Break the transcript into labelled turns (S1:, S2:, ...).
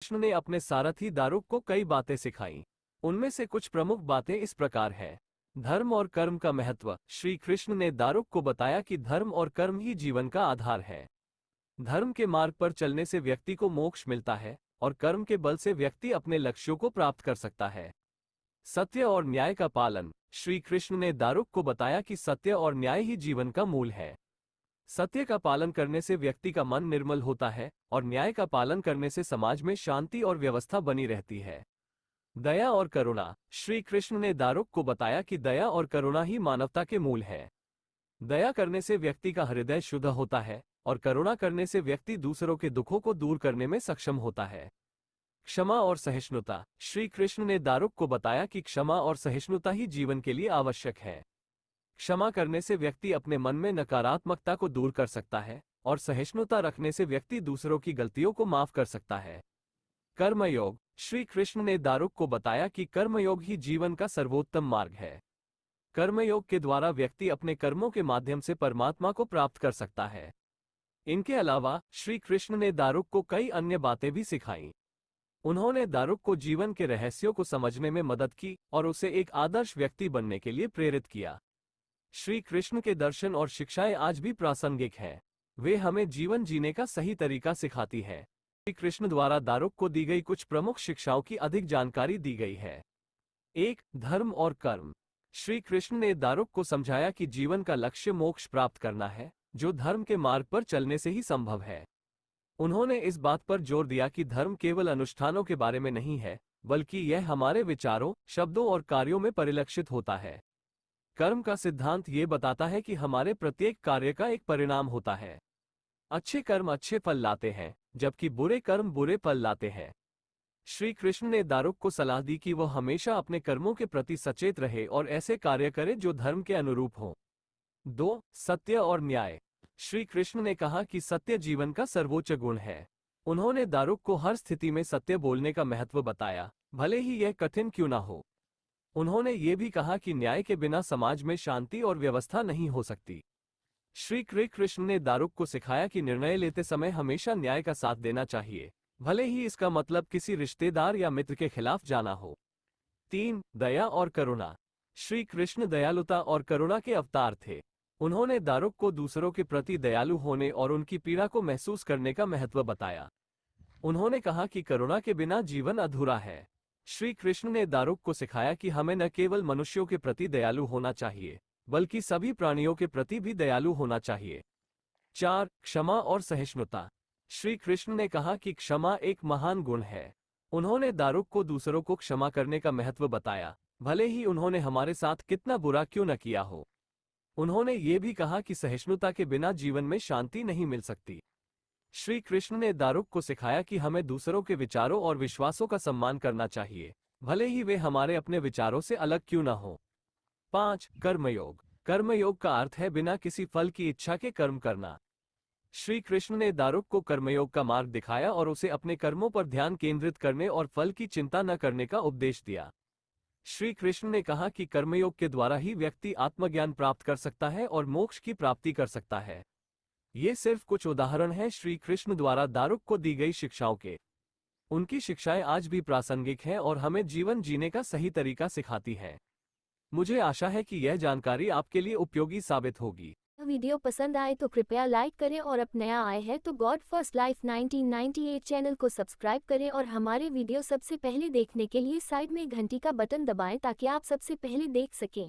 S1: कृष्ण ने अपने सारथी दारुक को कई बातें सिखाई। उनमें से कुछ प्रमुख बातें इस प्रकार हैं। धर्म और कर्म का महत्व। श्री कृष्ण ने दारुक को बताया कि धर्म और कर्म ही जीवन का आधार है। धर्म के मार्ग पर चलने से व्यक्ति को मोक्ष मिलता है और कर्म के बल से व्यक्ति अपने लक्ष्यों को प्राप्त कर सकता है। सत्य और न्याय का पालन। श्री कृष्ण ने दारुक को बताया कि सत्य और न्याय ही जीवन का मूल है। सत्य का पालन करने से व्यक्ति का मन निर्मल होता है और न्याय का पालन करने से समाज में शांति और व्यवस्था बनी रहती है। दया और करुणा। श्री कृष्ण ने दारुक को बताया कि दया और करुणा ही मानवता के मूल है। दया करने से व्यक्ति का हृदय शुद्ध होता है और करुणा करने से व्यक्ति दूसरों के दुखों को दूर करने में सक्षम होता है। क्षमा और सहिष्णुता। श्री कृष्ण ने दारुक को बताया कि क्षमा और सहिष्णुता ही जीवन के लिए आवश्यक है। क्षमा करने से व्यक्ति अपने मन में नकारात्मकता को दूर कर सकता है और सहिष्णुता रखने से व्यक्ति दूसरों की गलतियों को माफ कर सकता है। कर्मयोग। श्री कृष्ण ने दारुक को बताया कि कर्मयोग ही जीवन का सर्वोत्तम मार्ग है। कर्मयोग के द्वारा व्यक्ति अपने कर्मों के माध्यम से परमात्मा को प्राप्त कर सकता है। इनके अलावा श्री कृष्ण ने दारुक को कई अन्य बातें भी सिखाईं। उन्होंने दारुक को जीवन के रहस्यों को समझने में मदद की और उसे एक आदर्श व्यक्ति बनने के लिए प्रेरित किया। श्री कृष्ण के दर्शन और शिक्षाएं आज भी प्रासंगिक हैं। वे हमें जीवन जीने का सही तरीका सिखाती हैं। श्री कृष्ण द्वारा दारुक को दी गई कुछ प्रमुख शिक्षाओं की अधिक जानकारी दी गई है। 1. धर्म और कर्म। श्री कृष्ण ने दारुक को समझाया कि जीवन का लक्ष्य मोक्ष प्राप्त करना है, जो धर्म के मार्ग पर चलने से ही संभव है। उन्होंने इस बात पर जोर दिया कि धर्म केवल अनुष्ठानों के बारे में नहीं है, बल्कि यह हमारे विचारों, शब्दों और कार्यों में परिलक्षित होता है। कर्म का सिद्धांत ये बताता है कि हमारे प्रत्येक कार्य का एक परिणाम होता है। अच्छे कर्म अच्छे फल लाते हैं, जबकि बुरे कर्म बुरे फल लाते हैं। श्री कृष्ण ने दारुक को सलाह दी कि वह हमेशा अपने कर्मों के प्रति सचेत रहे और ऐसे कार्य करे जो धर्म के अनुरूप हों। 2. सत्य और न्याय। श्री कृष्ण ने कहा कि सत्य जीवन का सर्वोच्च गुण है। उन्होंने दारुक को हर स्थिति में सत्य बोलने का महत्व बताया, भले ही यह कठिन क्यों ना हो। उन्होंने ये भी कहा कि न्याय के बिना समाज में शांति और व्यवस्था नहीं हो सकती। श्री कृष्ण ने दारुक को सिखाया कि निर्णय लेते समय हमेशा न्याय का साथ देना चाहिए, भले ही इसका मतलब किसी रिश्तेदार या मित्र के खिलाफ जाना हो। 3. दया और करुणा। श्री कृष्ण दयालुता और करुणा के अवतार थे। उन्होंने दारुक को दूसरों के प्रति दयालु होने और उनकी पीड़ा को महसूस करने का महत्व बताया। उन्होंने कहा कि करुणा के बिना जीवन अधूरा है। श्री कृष्ण ने दारुक को सिखाया कि हमें न केवल मनुष्यों के प्रति दयालु होना चाहिए, बल्कि सभी प्राणियों के प्रति भी दयालु होना चाहिए। 4. क्षमा और सहिष्णुता। श्री कृष्ण ने कहा कि क्षमा एक महान गुण है। उन्होंने दारुक को दूसरों को क्षमा करने का महत्व बताया, भले ही उन्होंने हमारे साथ कितना बुरा क्यों न किया हो। उन्होंने ये भी कहा कि सहिष्णुता के बिना जीवन में शांति नहीं मिल सकती। श्री कृष्ण ने दारुक को सिखाया कि हमें दूसरों के विचारों और विश्वासों का सम्मान करना चाहिए, भले ही वे हमारे अपने विचारों से अलग क्यों न हो। 5. कर्मयोग। कर्मयोग का अर्थ है बिना किसी फल की इच्छा के कर्म करना। श्री कृष्ण ने दारुक को कर्मयोग का मार्ग दिखाया और उसे अपने कर्मों पर ध्यान केंद्रित करने और फल की चिंता न करने का उपदेश दिया। श्री कृष्ण ने कहा कि कर्मयोग के द्वारा ही व्यक्ति आत्मज्ञान प्राप्त कर सकता है और मोक्ष की प्राप्ति कर सकता है। ये सिर्फ कुछ उदाहरण हैं श्री कृष्ण द्वारा दारुक को दी गई शिक्षाओं के। उनकी शिक्षाएं आज भी प्रासंगिक हैं और हमें जीवन जीने का सही तरीका सिखाती हैं। मुझे आशा है कि यह जानकारी आपके लिए उपयोगी साबित होगी।
S2: वीडियो पसंद आए तो कृपया लाइक करें और अब नया आए हैं तो गॉड फर्स्ट लाइफ 1998 चैनल को सब्सक्राइब करें और हमारे वीडियो सबसे पहले देखने के लिए साइड में घंटी का बटन दबाएं ताकि आप सबसे पहले देख सकें।